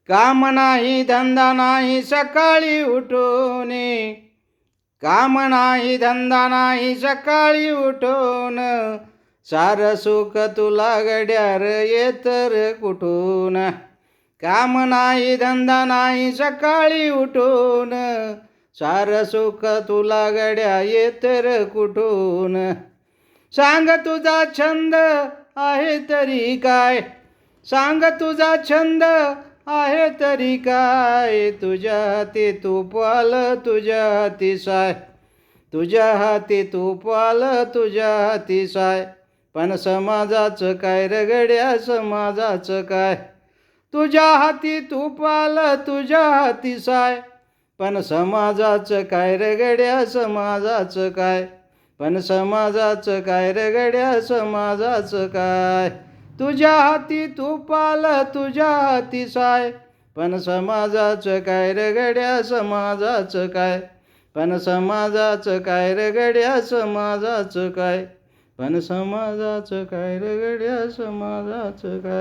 काम नाही धंदा नाही सकाळी उठून, काम नाही धंदा नाही सकाळी उठून, सार सुख तुला गड्यार येतर कुठून. काम नाही धंदा नाही सकाळी उठून, सार सुख तुला गड्या येतर कुठून. सांग तुझा छंद आहे तरी काय, सांग तुझा छंद आहे तरी काय, तुझ्या हाती तूप आलं तुझ्या हाती साय, तुझ्या हाती तूप आलं तुझ्या हाती साय. पण समाजाचं काय रगड्या समाजाचं काय, तुझ्या हाती तूप आलं तुझ्या हाती साय. पण समाजाचं काय रगड्या समाजाचं काय, पण समाजाचं काय रगड्या समाजाचं काय. तुझ्या हाती तूप आलं तुझ्या हाती साय, पण समाजाचं काय रगड्या समाजाचं काय, पण समाजाचं काय रगड्या समाजाचं काय, पण समाजाचं काय रगड्या समाजाचं काय.